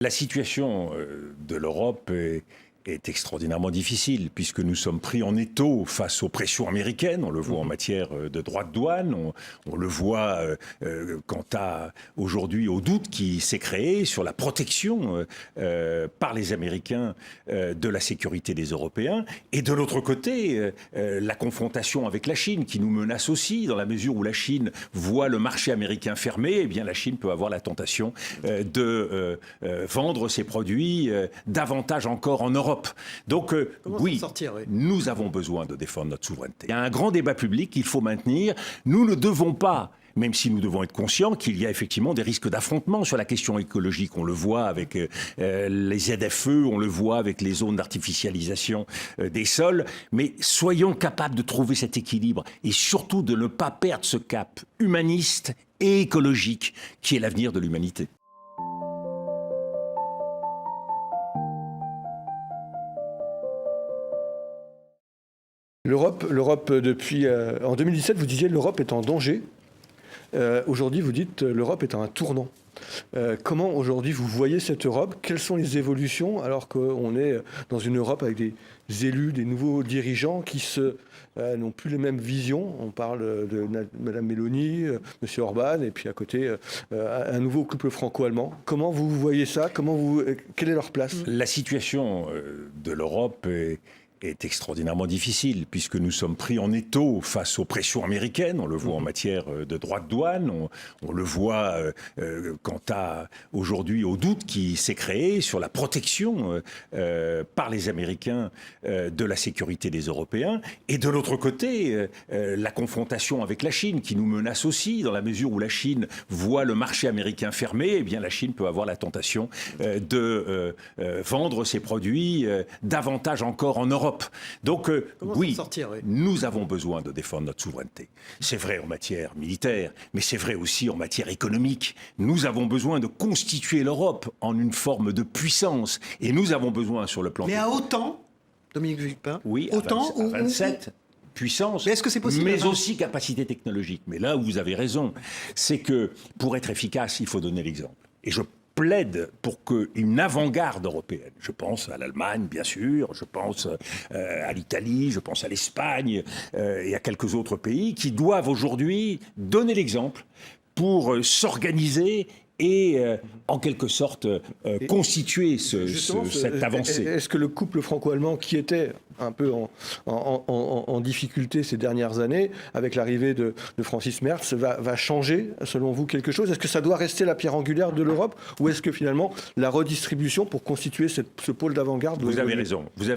La situation de l'Europe est extraordinairement difficile, puisque nous sommes pris en étau face aux pressions américaines. On le voit en matière de droits de douane, on le voit quant à aujourd'hui au doute qui s'est créé sur la protection par les Américains de la sécurité des Européens. Et de l'autre côté, la confrontation avec la Chine, qui nous menace aussi, dans la mesure où la Chine voit le marché américain fermé, eh bien la Chine peut avoir la tentation de vendre ses produits davantage encore en Europe. Donc oui, nous avons besoin de défendre notre souveraineté. Il y a un grand débat public qu'il faut maintenir. Nous ne devons pas, même si nous devons être conscients qu'il y a effectivement des risques d'affrontement sur la question écologique. On le voit avec les ZFE, on le voit avec les zones d'artificialisation des sols. Mais soyons capables de trouver cet équilibre et surtout de ne pas perdre ce cap humaniste et écologique qui est l'avenir de l'humanité. L'Europe depuis... en 2017, vous disiez l'Europe est en danger. Aujourd'hui, vous dites l'Europe est à un tournant. Comment aujourd'hui vous voyez cette Europe? Quelles sont les évolutions alors qu'on est dans une Europe avec des élus, des nouveaux dirigeants qui n'ont plus les mêmes visions? On parle de Mme Meloni, M. Orban, et puis à côté un nouveau couple franco-allemand. Comment vous voyez ça? Quelle est leur place? La situation de l'Europe est extraordinairement difficile, puisque nous sommes pris en étau face aux pressions américaines. On le voit en matière de droits de douane, on le voit quant à aujourd'hui au doute qui s'est créé sur la protection par les Américains de la sécurité des Européens. Et de l'autre côté, la confrontation avec la Chine, qui nous menace aussi, dans la mesure où la Chine voit le marché américain fermé, eh bien la Chine peut avoir la tentation de vendre ses produits davantage encore en Europe. Donc oui, nous avons besoin de défendre notre souveraineté. C'est vrai en matière militaire, mais c'est vrai aussi en matière économique. Nous avons besoin de constituer l'Europe en une forme de puissance. Et nous avons besoin sur le plan... Mais à autant, Dominique Villepin, oui, autant à 27 puissance, mais est-ce que c'est possible, mais aussi capacité technologique. Mais là où vous avez raison, c'est que pour être efficace, il faut donner l'exemple. Et je plaide pour qu'une avant-garde européenne, je pense à l'Allemagne bien sûr, je pense à l'Italie, je pense à l'Espagne et à quelques autres pays qui doivent aujourd'hui donner l'exemple pour s'organiser et en quelque sorte constituer cette avancée. Est-ce que le couple franco-allemand qui était un peu en difficulté ces dernières années, avec l'arrivée de Francis Merz, va changer, selon vous, quelque chose? Est-ce que ça doit rester la pierre angulaire de l'Europe, ou est-ce que finalement la redistribution pour constituer ce pôle d'avant-garde... Vous avez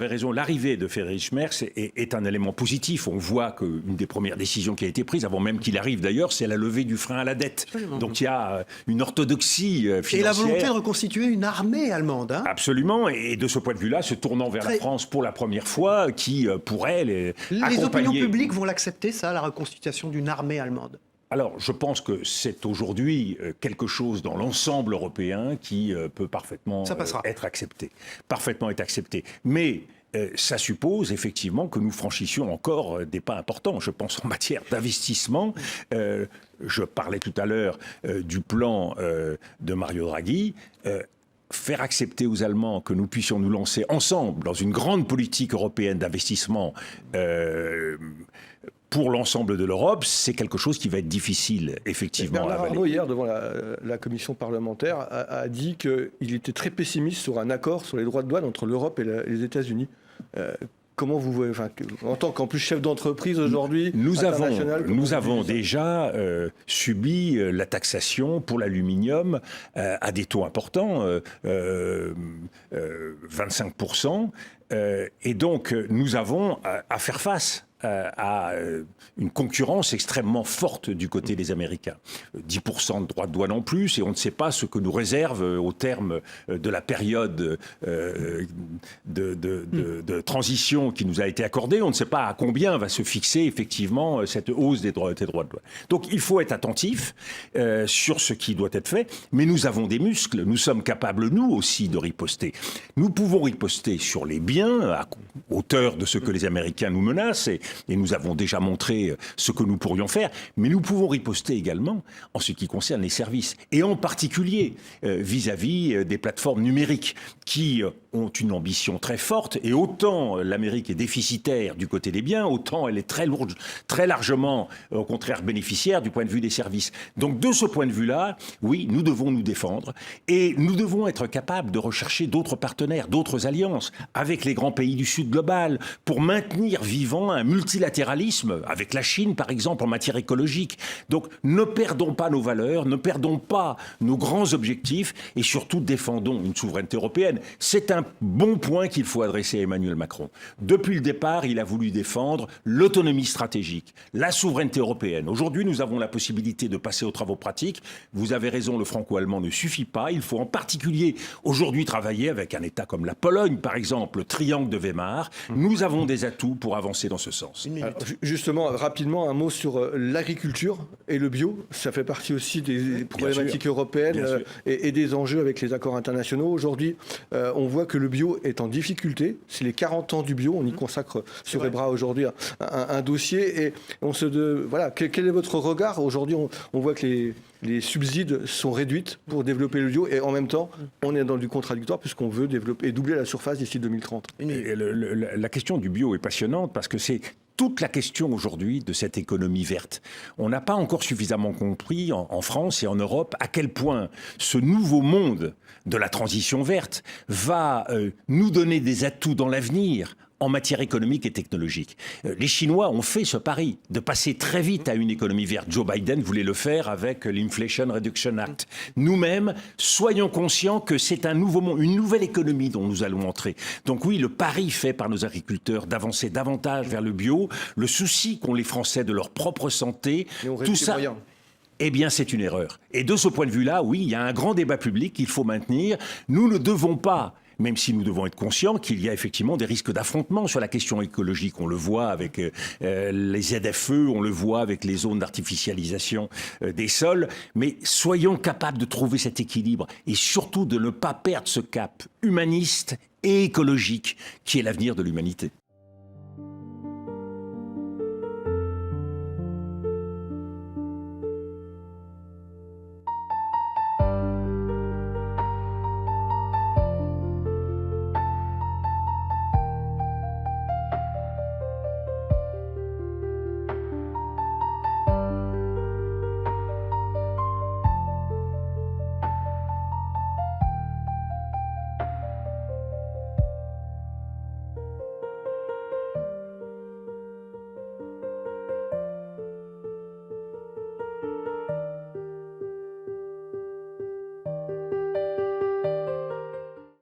raison. L'arrivée de Friedrich Merz est un élément positif. On voit qu'une des premières décisions qui a été prise, avant même qu'il arrive d'ailleurs, c'est la levée du frein à la dette. Absolument. Donc il y a une orthodoxie financière. Et la volonté de reconstituer une armée allemande. Hein. Absolument. Et de ce point de vue-là, se tournant vers la France pour la première fois, qui pourrait les accompagner. Opinions publiques vont l'accepter, ça, la reconstitution d'une armée allemande? Alors, je pense que c'est aujourd'hui quelque chose dans l'ensemble européen qui peut parfaitement être accepté. Parfaitement être accepté. Mais ça suppose effectivement que nous franchissions encore des pas importants. Je pense en matière d'investissement. Je parlais tout à l'heure du plan de Mario Draghi. Faire accepter aux Allemands que nous puissions nous lancer ensemble dans une grande politique européenne d'investissement pour l'ensemble de l'Europe, c'est quelque chose qui va être difficile, effectivement. Bernard Arnault, hier, devant la commission parlementaire, a dit qu'il était très pessimiste sur un accord sur les droits de douane entre l'Europe et les États-Unis. Comment vous voyez, en tant qu'en plus chef d'entreprise aujourd'hui, nous avons déjà subi la taxation pour l'aluminium à des taux importants, 25%, et donc nous avons à faire face à une concurrence extrêmement forte du côté des Américains. 10% de droits de douane en plus, et on ne sait pas ce que nous réserve au terme de la période de transition qui nous a été accordée. On ne sait pas à combien va se fixer effectivement cette hausse des droits de douane. Donc il faut être attentif sur ce qui doit être fait, mais nous avons des muscles, nous sommes capables nous aussi de riposter. Nous pouvons riposter sur les biens à hauteur de ce que les Américains nous menacent, et et nous avons déjà montré ce que nous pourrions faire, mais nous pouvons riposter également en ce qui concerne les services, et en particulier vis-à-vis des plateformes numériques qui ont une ambition très forte, et autant l'Amérique est déficitaire du côté des biens, autant elle est très lourde, très largement, au contraire, bénéficiaire du point de vue des services. Donc de ce point de vue-là, oui, nous devons nous défendre, et nous devons être capables de rechercher d'autres partenaires, d'autres alliances, avec les grands pays du Sud global, pour maintenir vivant un multilatéralisme, avec la Chine par exemple, en matière écologique. Donc ne perdons pas nos valeurs, ne perdons pas nos grands objectifs, et surtout défendons une souveraineté européenne. C'est un bon point qu'il faut adresser à Emmanuel Macron. Depuis le départ, il a voulu défendre l'autonomie stratégique, la souveraineté européenne. Aujourd'hui, nous avons la possibilité de passer aux travaux pratiques. Vous avez raison, le franco-allemand ne suffit pas. Il faut en particulier aujourd'hui travailler avec un État comme la Pologne, par exemple, le triangle de Weimar. Nous avons des atouts pour avancer dans ce sens. Alors, justement, rapidement, un mot sur l'agriculture et le bio. Ça fait partie aussi des problématiques européennes et des enjeux avec les accords internationaux. Aujourd'hui, on voit que le bio est en difficulté. C'est les 40 ans du bio. On y consacre sur EBRA aujourd'hui un dossier. Et on voilà, quel est votre regard? Aujourd'hui, on voit que les subsides sont réduits pour développer le bio, et en même temps, on est dans du contradictoire puisqu'on veut développer et doubler la surface d'ici 2030. Et la question du bio est passionnante parce que c'est toute la question aujourd'hui de cette économie verte. On n'a pas encore suffisamment compris en France et en Europe à quel point ce nouveau monde de la transition verte va nous donner des atouts dans l'avenir en matière économique et technologique. Les Chinois ont fait ce pari de passer très vite à une économie verte. Joe Biden voulait le faire avec l'Inflation Reduction Act. Nous-mêmes, soyons conscients que c'est un nouveau monde, une nouvelle économie dont nous allons entrer. Donc oui, le pari fait par nos agriculteurs d'avancer davantage vers le bio, le souci qu'ont les Français de leur propre santé, tout ça... Eh bien, c'est une erreur. Et de ce point de vue-là, oui, il y a un grand débat public qu'il faut maintenir. Nous ne devons pas, même si nous devons être conscients qu'il y a effectivement des risques d'affrontement sur la question écologique. On le voit avec les ZFE, on le voit avec les zones d'artificialisation des sols. Mais soyons capables de trouver cet équilibre et surtout de ne pas perdre ce cap humaniste et écologique qui est l'avenir de l'humanité.